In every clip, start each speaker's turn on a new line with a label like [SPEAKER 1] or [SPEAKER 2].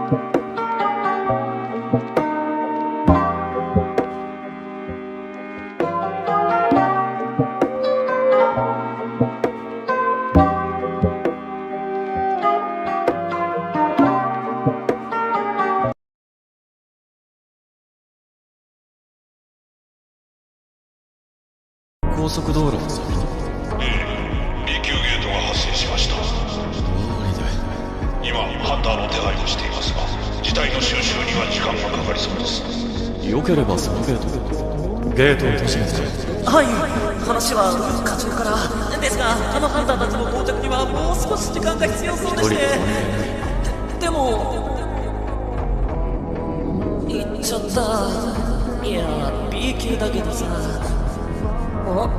[SPEAKER 1] 高速道路の先に。
[SPEAKER 2] B 級ゲートが発生しました。今ハンターの手配をしていますが、事態の収拾には時間がかかりそうです。
[SPEAKER 1] よければそのゲートを閉じて。
[SPEAKER 3] はい、話は課長からですが、あのハンターたちの到着にはもう少し時間が必要そうでして。でも行っちゃった。いや B 級だけどさ。こ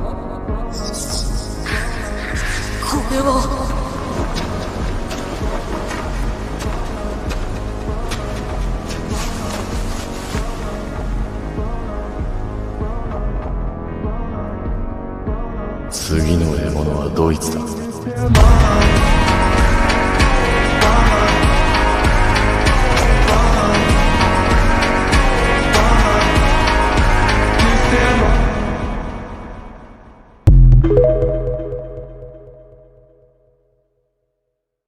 [SPEAKER 3] れは
[SPEAKER 1] 次の獲物はドイツだ。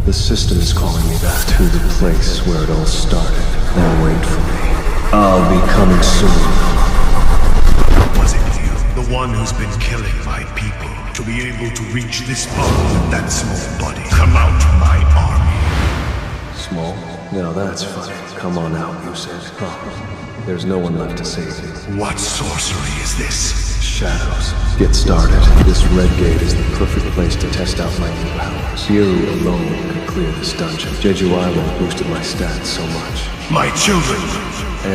[SPEAKER 4] The system is calling me back to the place where it all started. Now wait for me. I'll be coming soon.
[SPEAKER 5] Was it you, the one who's been killing my people, to be able to reach this far with that small body? Come out, my army.
[SPEAKER 4] Small? Now that's funny. Come on out, you said. Huh. There's no one left to save you.
[SPEAKER 5] What sorcery is this?
[SPEAKER 4] Shadows. Get started. This red gate is the perfect place to test out my new powers. Beru alone could clear this dungeon. Jeju Island boosted my stats so much.
[SPEAKER 5] My children!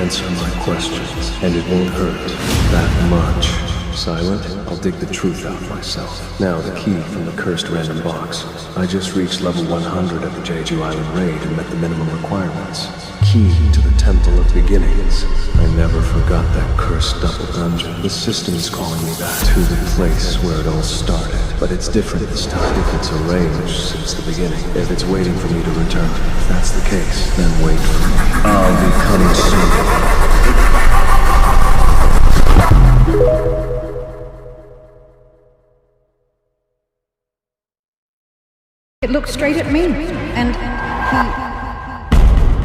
[SPEAKER 4] Answer my questions, and it won't hurt that much. Silent? I'll dig the truth out myself. Now the key from the cursed random box. I just reached level 100 at the Jeju Island raid and met the minimum requirements. Key to the Temple of Beginnings. I never forgot that cursed double dungeon. The system is calling me back to the place where it all started. But it's different this time. If it's arranged since the beginning. If it's waiting for me to return. If that's the case, then wait for me. I'll be coming soon.
[SPEAKER 6] It looked straight at me, and he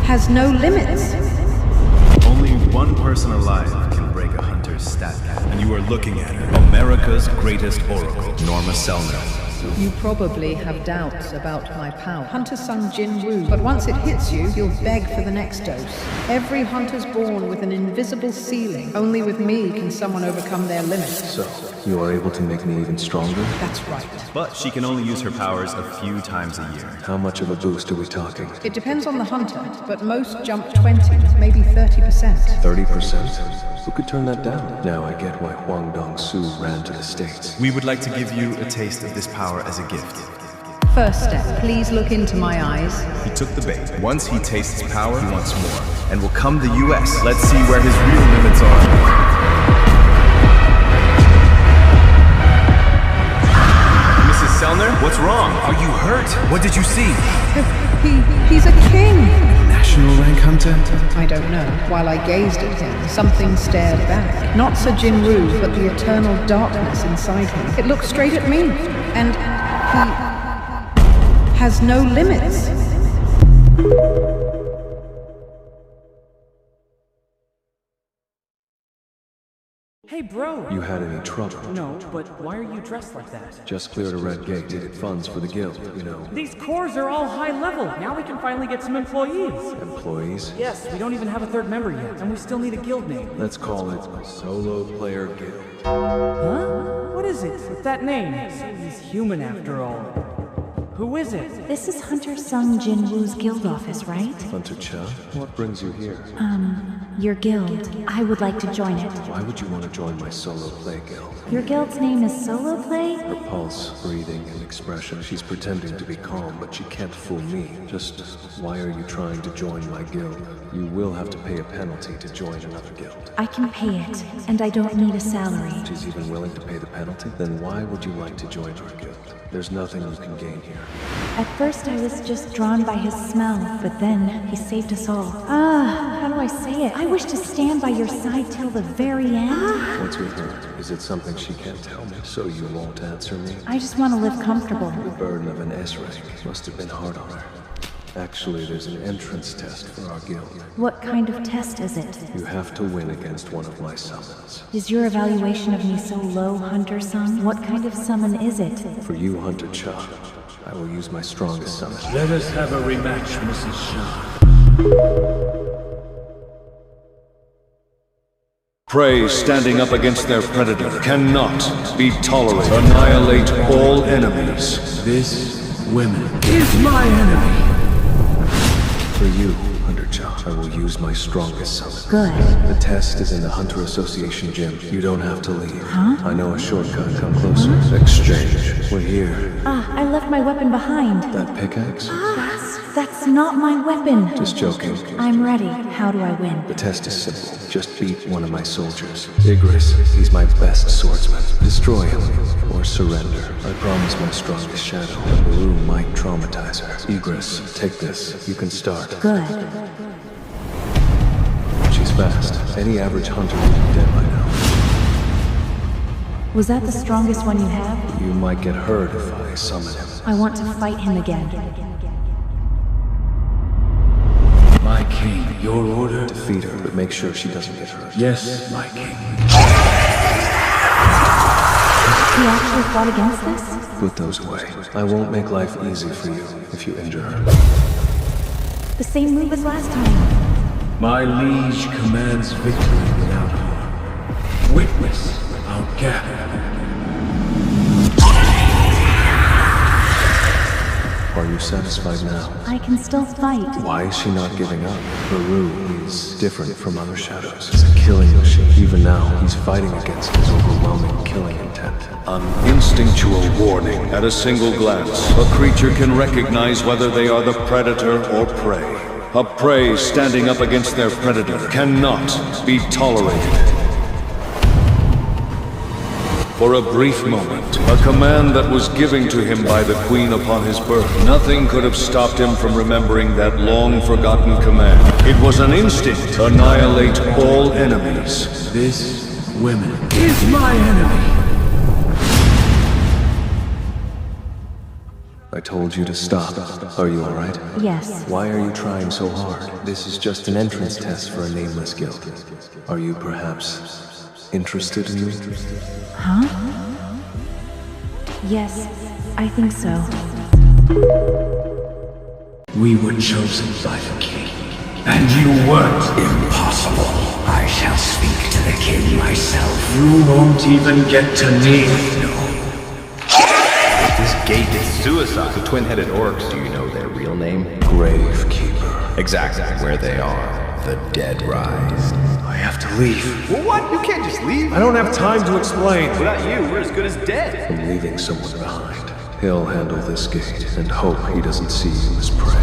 [SPEAKER 6] has no limits.
[SPEAKER 7] Only one person alive can break a hunter's stat cap, and you are looking at her, America's greatest oracle, Norma Selner.
[SPEAKER 6] You probably have doubts about my power. Hunter Sung Jin Woo. But once it hits you, you'll beg for the next dose. Every hunter's born with an invisible ceiling. Only with me can someone overcome their limits.
[SPEAKER 4] So, you are able to make me even stronger?
[SPEAKER 6] That's right.
[SPEAKER 7] But she can only use her powers a few times a year.
[SPEAKER 4] How much of a boost are we talking?
[SPEAKER 6] It depends on the hunter, but most jump 20, maybe 30%.
[SPEAKER 4] 30%? Who could turn that down? Now I get why Huang Dong-su ran to the States.
[SPEAKER 7] We would like to give you a taste of this power as a gift.
[SPEAKER 6] First step, please look into my eyes.
[SPEAKER 7] He took the bait. Once he tastes power, he wants more. And will come the US. Let's see where his real limits are. Mrs. Selner, what's wrong? Are you hurt? What did you see?
[SPEAKER 6] He's a king.
[SPEAKER 7] National rank hunter?
[SPEAKER 6] I don't know. While I gazed at him, something stared back. Not Sir Jin Woo, but the eternal darkness inside him. It looked straight at me, and he has no limits.
[SPEAKER 8] Hey bro!
[SPEAKER 4] You had any trouble?
[SPEAKER 8] No, but why are you dressed like that?
[SPEAKER 4] Just cleared a red gate to get funds for the guild, you know.
[SPEAKER 8] These cores are all high level. Now we can finally get some employees.
[SPEAKER 4] Employees?
[SPEAKER 8] Yes, we don't even have a third member yet, and we still need a guild name.
[SPEAKER 4] Let's call it Solo Player Guild.
[SPEAKER 8] Huh? What is it with that name? He's human after all. Who is it?
[SPEAKER 9] This is Hunter Sung Jin Woo's guild office, right?
[SPEAKER 4] Hunter Cha? What brings you here?
[SPEAKER 9] Your guild. I would like to join it.
[SPEAKER 4] Why would you want to join my solo play guild?
[SPEAKER 9] Your guild's name is Solo Play?
[SPEAKER 4] Her pulse, breathing, and expression. She's pretending to be calm, but she can't fool me. Just, why are you trying to join my guild? You will have to pay a penalty to join another guild.
[SPEAKER 9] I can pay it, and I don't need a salary.
[SPEAKER 4] She's even willing to pay the penalty? Then why would you like to join our guild? There's nothing you can gain here.
[SPEAKER 9] At first I was just drawn by his smell, but then he saved us all. How do I say it? I wish to stand by your side till the very end.
[SPEAKER 4] What's with her? Is it something she can't tell me, so you won't answer me?
[SPEAKER 9] I just want to live comfortable.
[SPEAKER 4] The burden of an S-rank must have been hard on her. Actually, there's an entrance test for our guild.
[SPEAKER 9] What kind of test is it?
[SPEAKER 4] You have to win against one of my summons.
[SPEAKER 9] Is your evaluation of me so low, Hunter Sung? What kind of summon is it?
[SPEAKER 4] For you, Hunter Cha, I will use my strongest summon.
[SPEAKER 10] Let us have a rematch, Mrs. Shah.
[SPEAKER 7] Prey standing up against their predator cannot be tolerated. Annihilate all enemies.
[SPEAKER 10] This woman is my enemy.
[SPEAKER 4] For you, Hunter Cha, I will use my strongest summon.
[SPEAKER 9] Good.
[SPEAKER 4] The test is in the Hunter Association gym. You don't have to leave.
[SPEAKER 9] Huh?
[SPEAKER 4] I know a shortcut. Come closer. Exchange. We're here.
[SPEAKER 9] I left my weapon behind.
[SPEAKER 4] That pickaxe?
[SPEAKER 9] That's not my weapon.
[SPEAKER 4] Just joking.
[SPEAKER 9] I'm ready. How do I win?
[SPEAKER 4] The test is simple. Just beat one of my soldiers. Igris, he's my best swordsman. Destroy him, or surrender. I promise my strongest shadow. Beru might traumatize her. Igris, take this. You can start.
[SPEAKER 9] Good.
[SPEAKER 4] She's fast. Any average hunter would be dead by now.
[SPEAKER 9] Was that the strongest one you have?
[SPEAKER 4] You might get hurt if I summon him.
[SPEAKER 9] I want to fight him again.
[SPEAKER 10] My king, your order?
[SPEAKER 4] Defeat her, but make sure she doesn't get hurt.
[SPEAKER 10] Yes, my king.
[SPEAKER 9] He actually fought against this?
[SPEAKER 4] Put those away. I won't make life easy for you if you injure her.
[SPEAKER 9] The same move as last time.
[SPEAKER 10] My liege commands victory without harm. Witness our gap.
[SPEAKER 4] Are you satisfied now?
[SPEAKER 9] I can still fight.
[SPEAKER 4] Why is she not giving up? Beru is different from other shadows. He's a killing machine. Even now, he's fighting against his overwhelming killing intent.
[SPEAKER 7] An instinctual warning. At a single glance, a creature can recognize whether they are the predator or prey. A prey standing up against their predator cannot be tolerated. For a brief moment, a command that was given to him by the Queen upon his birth, nothing could have stopped him from remembering that long-forgotten command. It was an instinct. Annihilate all enemies.
[SPEAKER 10] This woman is my enemy.
[SPEAKER 4] I told you to stop. Are you alright?
[SPEAKER 9] Yes.
[SPEAKER 4] Why are you trying so hard? This is just an entrance test for a nameless guild. Are you perhaps interested in me?
[SPEAKER 9] Huh? Yes, I think so.
[SPEAKER 10] We were chosen by the king, and you weren't. Impossible. I shall speak to the king myself. You won't even get to kneel. No.
[SPEAKER 11] This gate is suicide. The twin-headed orcs, do you know their real name?
[SPEAKER 4] Gravekeeper.
[SPEAKER 11] Exactly where they are. The dead rise.
[SPEAKER 4] I have to leave.
[SPEAKER 11] Well, what? You can't just leave.
[SPEAKER 4] I don't have time to explain.
[SPEAKER 11] Without you, we're as good as dead.
[SPEAKER 4] I'm leaving someone behind. He'll handle this gate and hope he doesn't see you as prey.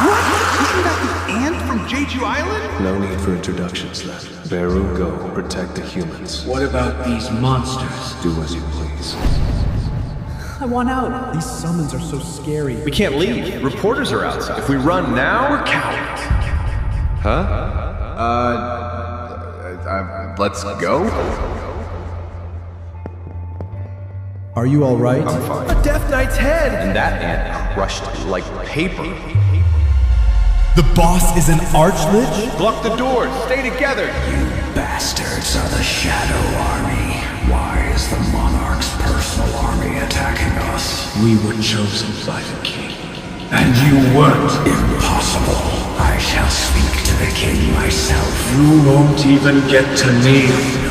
[SPEAKER 5] What? Isn't that the ant from Jeju Island?
[SPEAKER 4] No need for introductions then. Beru, go. Protect the humans.
[SPEAKER 10] What about these monsters?
[SPEAKER 4] Do as you please.
[SPEAKER 8] I want out. These summons are so scary.
[SPEAKER 11] We can't leave. Reporters are outside. If we run now, we're cowards. Huh? Let's go?
[SPEAKER 8] Are you all right?
[SPEAKER 11] I'm fine.
[SPEAKER 10] A Death Knight's head!
[SPEAKER 11] And that ant crushed like paper.
[SPEAKER 12] The boss is an archlich?
[SPEAKER 11] Block the doors. Stay together.
[SPEAKER 10] You bastards are the Shadow Army. Why is the Monarch's personal army attacking us? We were chosen by the king. And you weren't. Impossible. I shall speak to the king myself. You won't even get to kneel.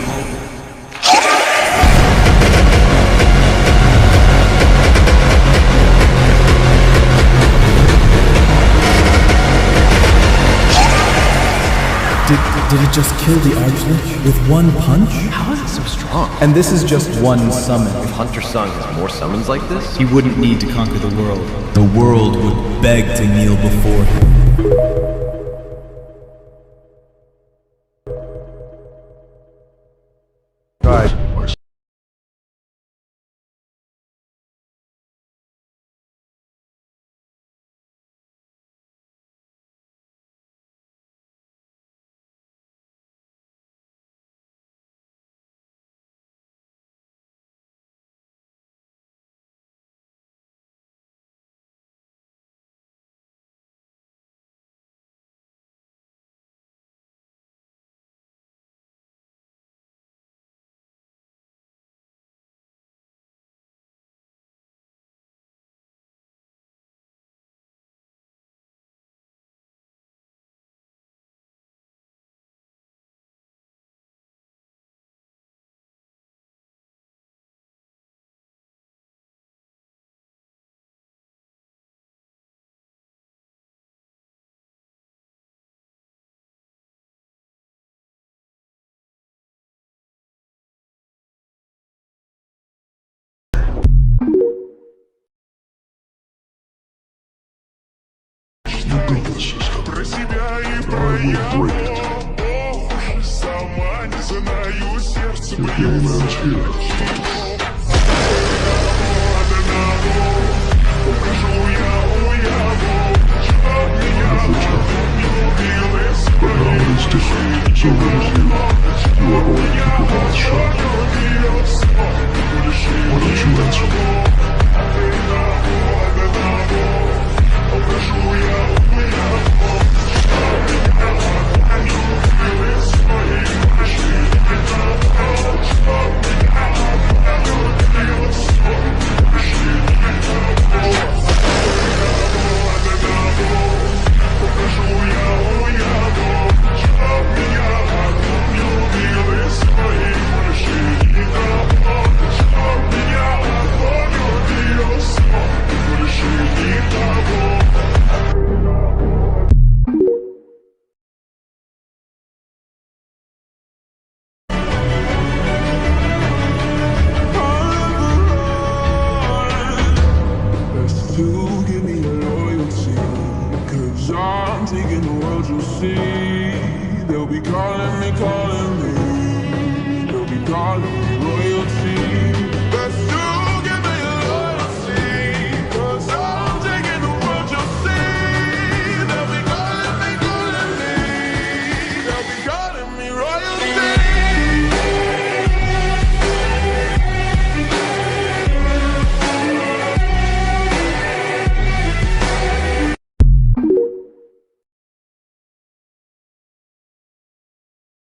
[SPEAKER 12] Did it just kill the archlich with one punch?
[SPEAKER 11] How is it so strong?
[SPEAKER 12] And this is just one summon.
[SPEAKER 11] If Hunter Sung has more summons like this,
[SPEAKER 12] He wouldn't need to conquer the world. The world would beg to kneel before him.
[SPEAKER 5] built this system, and I will break it. If the old man's here, but now it is different, so it is you. You are going to keep your mouth shut. Why don't you answer me?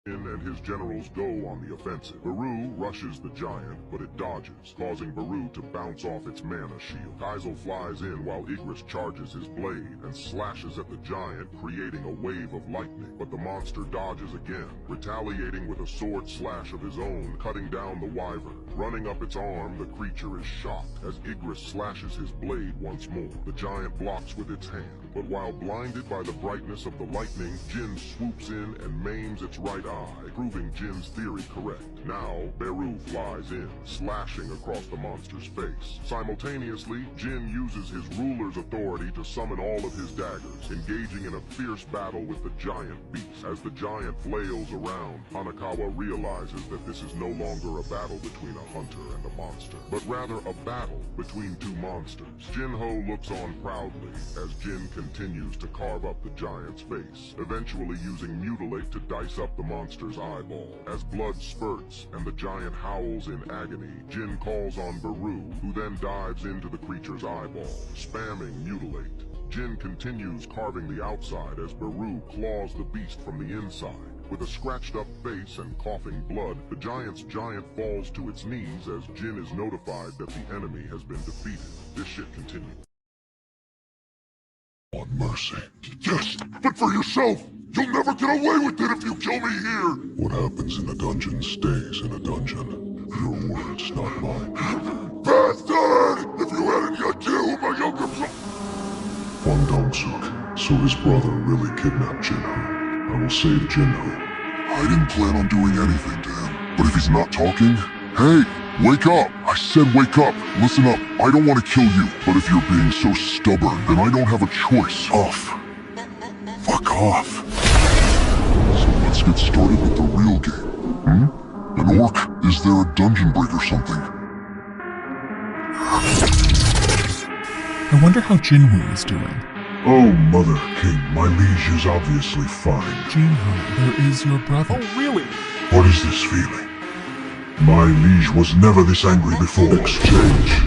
[SPEAKER 5] And his generals go on the offensive. Beru rushes the giant, but it dodges, causing Beru to bounce off its mana shield. Kaizo flies in while Igris charges his blade and slashes at the giant, creating a wave of lightning. But the monster dodges again, retaliating with a sword slash of his own, cutting down the wyvern. Running up its arm, the creature is shocked as Igris slashes his blade once more. The giant blocks with its hand, but while blinded by the brightness of the lightning, Jin swoops in and maims its right eye, proving Jin's theory correct. Now, Beru flies in, slashing across the monster's face. Simultaneously, Jin uses his ruler's authority to summon all of his daggers, engaging in a fierce battle with the giant beast. As the giant flails around, Hanakawa realizes that this is no longer a battle between a hunter and a monster, but rather a battle between two monsters. Jinho looks on proudly as Jin continues to carve up the giant's face, eventually using Mutilate to dice up the monster's eyeball. As blood spurts and the giant howls in agony, Jin calls on Beru, who then dives into the creature's eyeball, spamming Mutilate. Jin continues carving the outside as Beru claws the beast from the inside. With a scratched up face and coughing blood, the giant's giant falls to its knees as Jin is notified that the enemy has been defeated. This shit continues. On mercy. Yes, but for yourself! You'll never get away with it if you kill me here! What happens in a dungeon stays in a dungeon. Your words, not mine. Bastard! If you had any idea who my younger brother... Wang Dong-suk, so his brother really kidnapped Jinho. I will save Jinho. I didn't plan on doing anything to him. But if he's not talking... Hey! Wake up! I said wake up! Listen up, I don't want to kill you, but if you're being so stubborn, then I don't have a choice. Off. Fuck off. So let's get started with the real game. An orc? Is there a dungeon break or something?
[SPEAKER 13] I wonder how Jin Woo is doing.
[SPEAKER 5] Oh, Mother King, my liege is obviously fine.
[SPEAKER 13] Jinho, there is your brother.
[SPEAKER 5] Oh, really? What is this feeling? My liege was never this angry before. Exchange.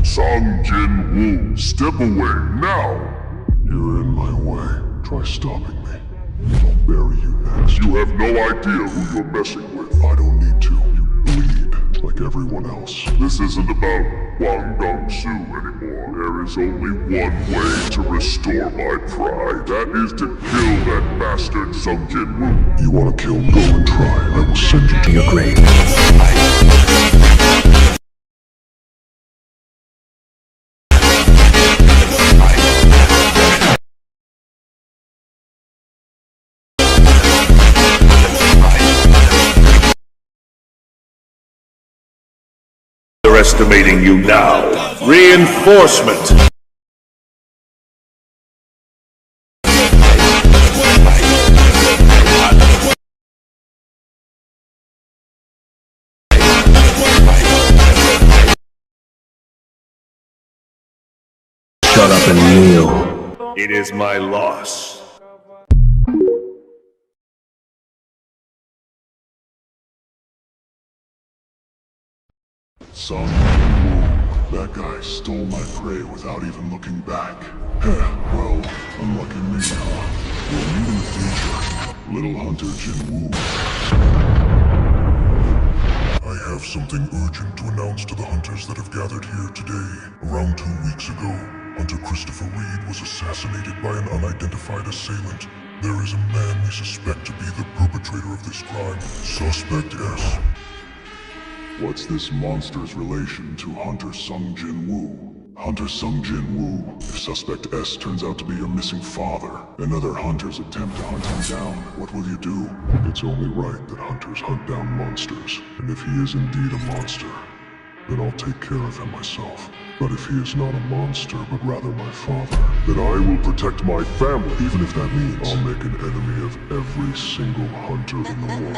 [SPEAKER 5] Sung Jin Woo, step away now! You're in my way. Try stopping me. I'll bury you next. You have no idea who you're messing with. I don't need to. You bleed, like everyone else. This isn't about Wang Dong-su anymore. There is only one way to restore my pride. That is to kill that bastard Sung Jin Woo. You wanna kill? Go and try. I will send you to your grave.
[SPEAKER 10] underestimating you now. Reinforcement!
[SPEAKER 4] Shut up and kneel.
[SPEAKER 10] It is my loss.
[SPEAKER 5] Sung Jin Woo. That guy stole my prey without even looking back. Well, unlucky me, huh? We'll meet in the future. Little Hunter Jin Woo. I have something urgent to announce to the hunters that have gathered here today. Around 2 weeks ago, Hunter Christopher Reed was assassinated by an unidentified assailant. There is a man we suspect to be the perpetrator of this crime. Suspect S. What's this monster's relation to Hunter Sung Jin Woo? Hunter Sung Jin Woo. If Suspect S turns out to be your missing father, and other hunters attempt to hunt him down, what will you do? It's only right that hunters hunt down monsters. And if he is indeed a monster, then I'll take care of him myself. But if he is not a monster, but rather my father, then I will protect my family, even if that means I'll make an enemy of every single hunter in the world.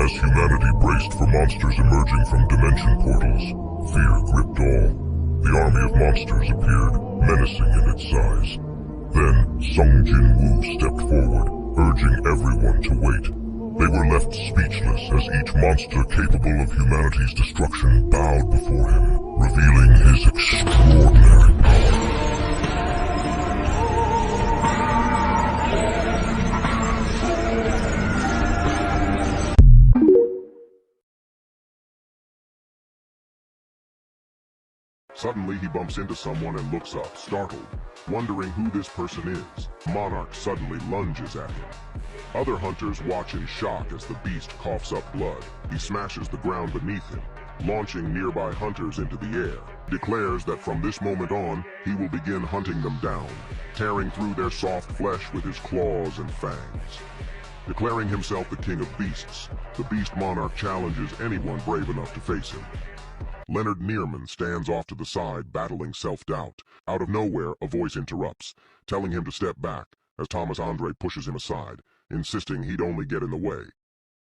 [SPEAKER 5] As humanity braced for monsters emerging from dimension portals, fear gripped all. The army of monsters appeared, menacing in its size. Then, Sung Jin Woo stepped forward, urging everyone to wait. They were left speechless as each monster capable of humanity's destruction bowed before him, revealing his extraordinary power. Suddenly, he bumps into someone and looks up, startled, wondering who this person is. Monarch suddenly lunges at him. Other hunters watch in shock as the beast coughs up blood. He smashes the ground beneath him, launching nearby hunters into the air. Declares that from this moment on, he will begin hunting them down, tearing through their soft flesh with his claws and fangs. Declaring himself the king of beasts, the beast monarch challenges anyone brave enough to face him. Leonard Neerman stands off to the side, battling self-doubt. Out of nowhere, a voice interrupts, telling him to step back, as Thomas Andre pushes him aside, insisting he'd only get in the way.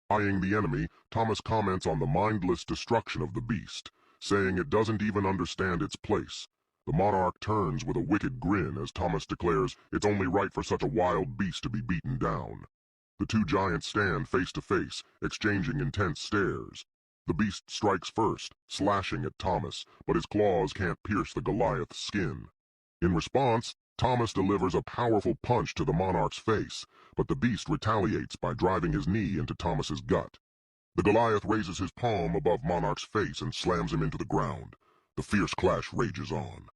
[SPEAKER 5] Eyeing the enemy, Thomas comments on the mindless destruction of the beast, saying it doesn't even understand its place. The monarch turns with a wicked grin as Thomas declares it's only right for such a wild beast to be beaten down. The two giants stand face to face, exchanging intense stares. The beast strikes first, slashing at Thomas, but his claws can't pierce the Goliath's skin. In response, Thomas delivers a powerful punch to the monarch's face, but the beast retaliates by driving his knee into Thomas's gut. The Goliath raises his palm above Monarch's face and slams him into the ground. The fierce clash rages on.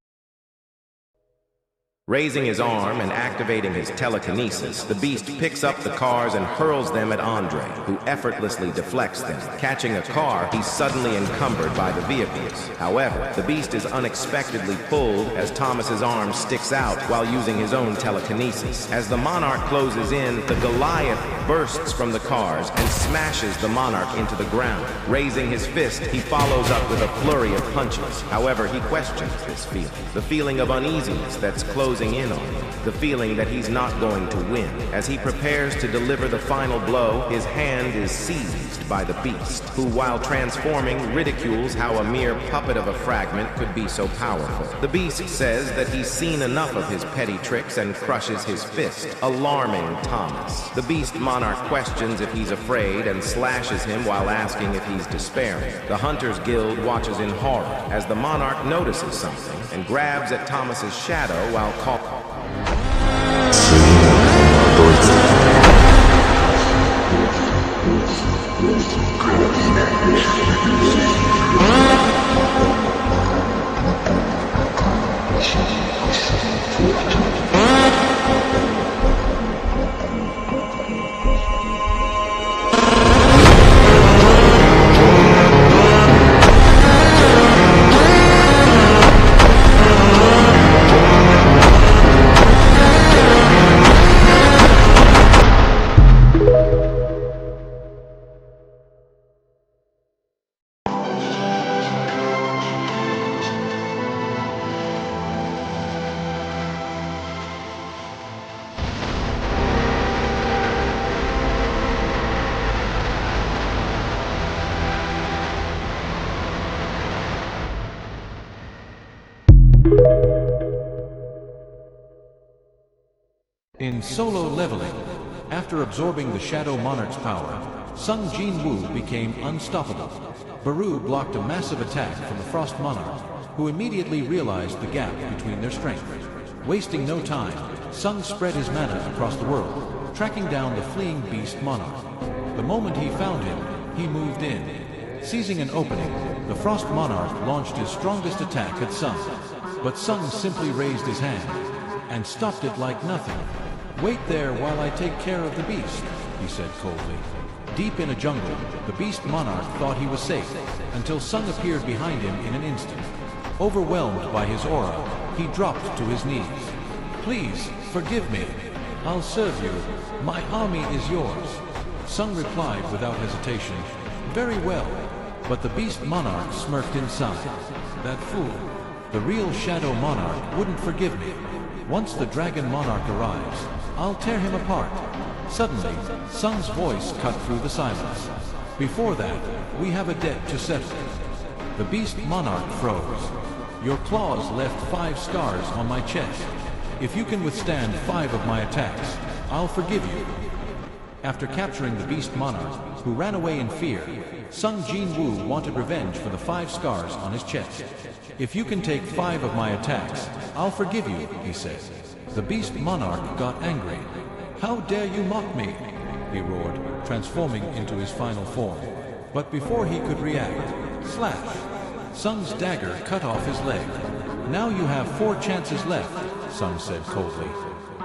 [SPEAKER 11] Raising his arm and activating his telekinesis, the beast picks up the cars and hurls them at Andre, who effortlessly deflects them. Catching a car, he's suddenly encumbered by the vehicles. However, the beast is unexpectedly pulled as Thomas's arm sticks out while using his own telekinesis. As the monarch closes in, the Goliath bursts from the cars and smashes the monarch into the ground. Raising his fist, he follows up with a flurry of punches. However, he questions this feeling. The feeling of uneasiness that's closing in on him. The feeling that he's not going to win. As he prepares to deliver the final blow, his hand is seized by the beast, who, while transforming, ridicules how a mere puppet of a fragment could be so powerful. The beast says that he's seen enough of his petty tricks and crushes his fist, alarming Thomas. The beast monarch questions if he's afraid and slashes him while asking if he's despairing. The Hunters Guild watches in horror as the monarch notices something and grabs at Thomas's shadow while calling.
[SPEAKER 14] solo leveling, after absorbing the Shadow Monarch's power, Sung Jin Woo became unstoppable. Beru blocked a massive attack from the Frost Monarch, who immediately realized the gap between their strength. Wasting no time, Sung spread his mana across the world, tracking down the fleeing Beast Monarch. The moment he found him, he moved in. Seizing an opening, the Frost Monarch launched his strongest attack at Sung. But Sung simply raised his hand and stopped it like nothing. "Wait there while I take care of the beast," he said coldly. Deep in a jungle, the Beast Monarch thought he was safe, until Sung appeared behind him in an instant. Overwhelmed by his aura, he dropped to his knees. "Please, forgive me. I'll serve you. My army is yours." Sung replied without hesitation, "Very well." But the Beast Monarch smirked inside. "That fool. The real Shadow Monarch wouldn't forgive me. Once the Dragon Monarch arrives, I'll tear him apart." Suddenly, Sung's voice cut through the silence. "Before that, we have a debt to settle." The Beast Monarch froze. "Your claws left 5 scars on my chest. If you can withstand 5 of my attacks, I'll forgive you." After capturing the Beast Monarch, who ran away in fear, Sung Jin Woo wanted revenge for the 5 scars on his chest. "If you can take 5 of my attacks, I'll forgive you," he said. The Beast Monarch got angry. "How dare you mock me?" he roared, transforming into his final form. But before he could react, slash! Sung's dagger cut off his leg. "Now you have 4 chances left," Sung said coldly.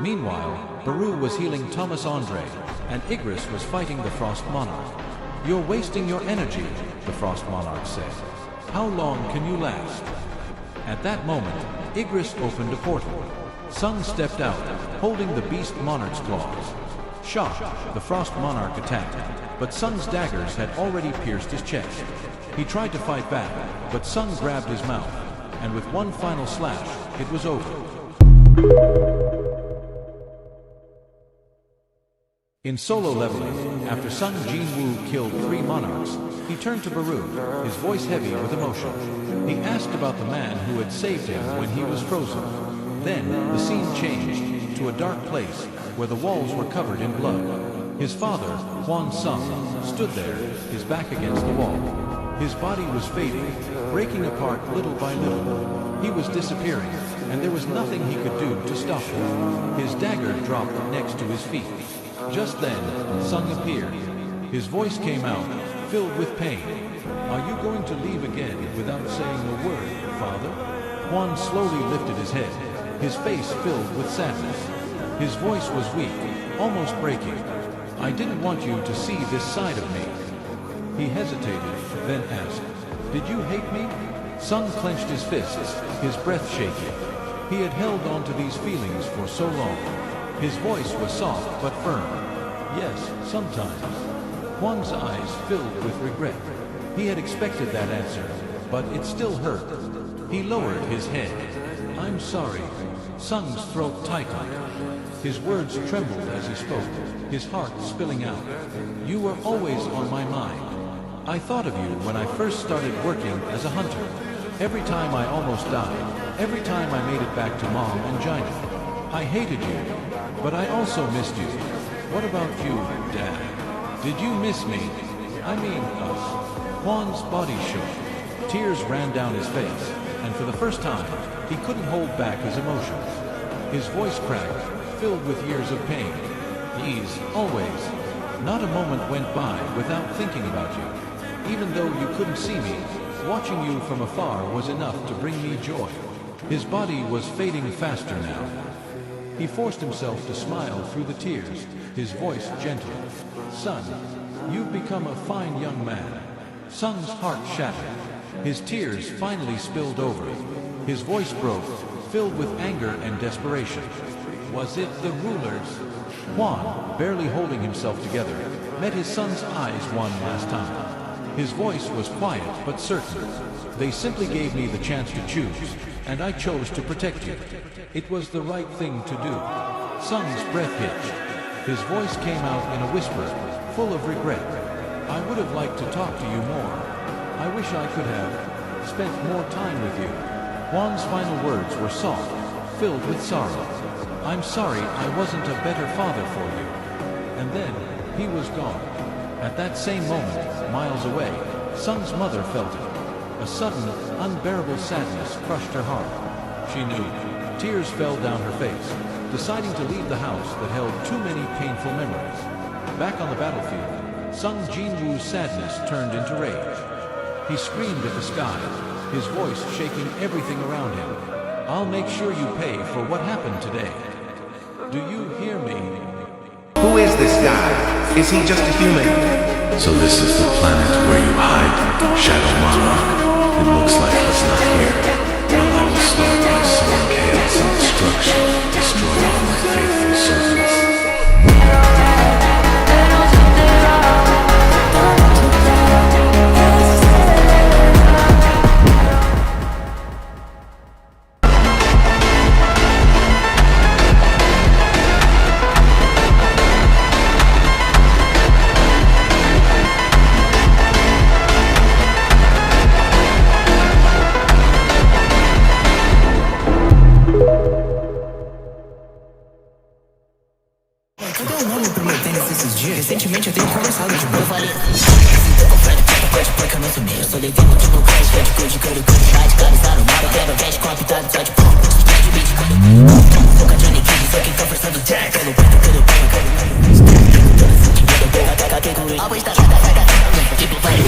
[SPEAKER 14] Meanwhile, Beru was healing Thomas Andre, and Igris was fighting the Frost Monarch. "You're wasting your energy," the Frost Monarch said. "How long can you last?" At that moment, Igris opened a portal. Sung stepped out, holding the Beast Monarch's claws. Shocked, the Frost Monarch attacked, but Sung's daggers had already pierced his chest. He tried to fight back, but Sung grabbed his mouth, and with one final slash, it was over. In solo leveling, after Sung Jin Woo killed 3 monarchs, he turned to Beru, his voice heavy with emotion. He asked about the man who had saved him when he was frozen. Then, the scene changed to a dark place where the walls were covered in blood. His father, Hwan Sung, stood there, his back against the wall. His body was fading, breaking apart little by little. He was disappearing, and there was nothing he could do to stop him. His dagger dropped next to his feet. Just then, Sung appeared. His voice came out, filled with pain. "Are you going to leave again without saying a word, father?" Hwan slowly lifted his head, his face filled with sadness. His voice was weak, almost breaking. "I didn't want you to see this side of me." He hesitated, then asked, "Did you hate me?" Sung clenched his fists, his breath shaking. He had held on to these feelings for so long. His voice was soft but firm. "Yes, sometimes." Hwan's eyes filled with regret. He had expected that answer, but it still hurt. He lowered his head. "I'm sorry." Sung's throat tightened. His words trembled as he spoke, his heart spilling out. "You were always on my mind. I thought of you when I first started working as a hunter. Every time I almost died, every time I made it back to Mom and Gina. I hated you, but I also missed you. What about you, Dad? Did you miss me? I mean us." Hwan's body shook. Tears ran down his face, and for the first time, he couldn't hold back his emotions. His voice cracked, filled with years of pain. "Please, always. Not a moment went by without thinking about you. Even though you couldn't see me, watching you from afar was enough to bring me joy." His body was fading faster now. He forced himself to smile through the tears, his voice gentle. "Son, you've become a fine young man." Sung's heart shattered. His tears finally spilled over. His voice broke, filled with anger and desperation. "Was it the rulers?" Hwan, barely holding himself together, met his son's eyes one last time. His voice was quiet but certain. "They simply gave me the chance to choose, and I chose to protect you. It was the right thing to do." Sung's breath hitched. His voice came out in a whisper, full of regret. "I would have liked to talk to you more. I wish I could have spent more time with you." Hwan's final words were soft, filled with sorrow. I'm sorry I wasn't a better father for you. And then, he was gone. At that same moment, miles away, Sung's mother felt it. A sudden, unbearable sadness crushed her heart. She knew. Tears fell down her face, deciding to leave the house that held too many painful memories. Back on the battlefield, Sung Jin Woo's sadness turned into rage. He screamed at the sky, his voice shaking everything around him. I'll make sure you pay for what happened today. Do you hear me?
[SPEAKER 11] Who is this guy? Is he just a human?
[SPEAKER 10] So this is the planet where you hide, Shadow Monarch. It looks like he's not here. Well, I will start by sowing chaos and destruction, destroy all my faithful servants.
[SPEAKER 3] Recentemente eu tenho conversado de boa valia. Porque eu não sou meio. Eu sou levando tipo crash, fed code, quero radicalizar o mapa. Eu quero veste com a pitada só de pão. Spread beat, foca Johnny Kid, só quem tá forçando jack. Pelo preto, pelo pano, a voz tá tipo vai.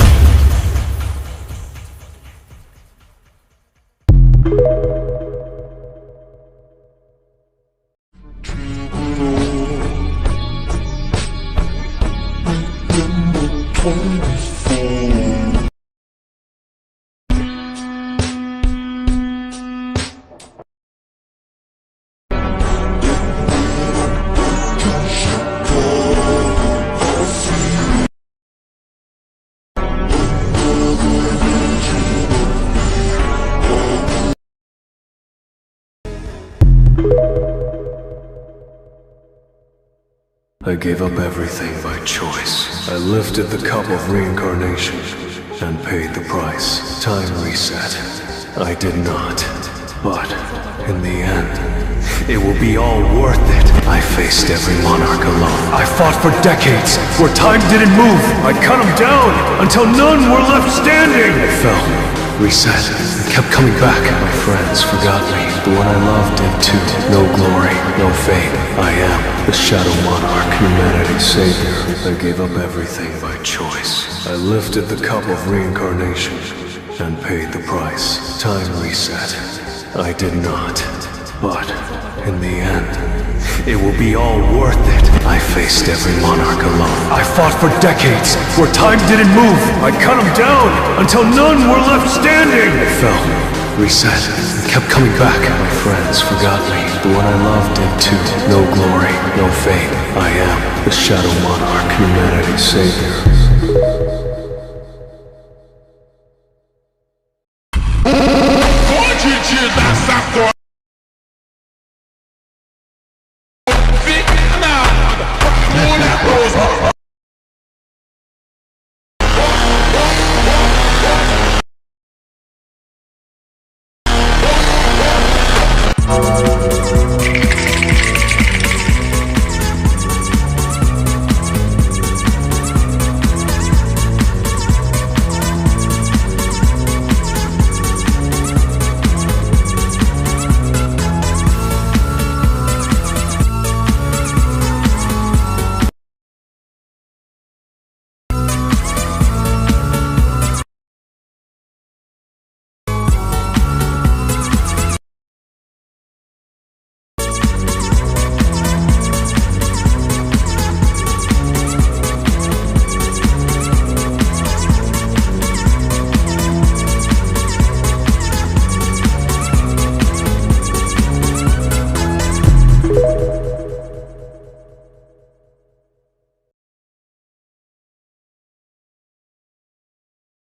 [SPEAKER 4] I gave up everything by choice. I lifted the cup of reincarnation and paid the price. Time reset. I did not. But in the end, it will be all worth it. I faced every monarch alone. I fought for decades where time didn't move. I cut them down until none were left standing. I fell, reset, kept coming back. My friends forgot me, but what I loved did too. No glory, no fame. I am the Shadow Monarch, humanity's savior. I gave up everything by choice. I lifted the cup of reincarnation and paid the price. Time reset. I did not. But in the end, it will be all worth it. I faced every monarch alone. I fought for decades where time didn't move. I cut them down until none were left standing. I fell, reset, kept coming back. My friends forgot me, but what I loved did too. No glory, no fame. I am the Shadow Monarch, humanity's savior.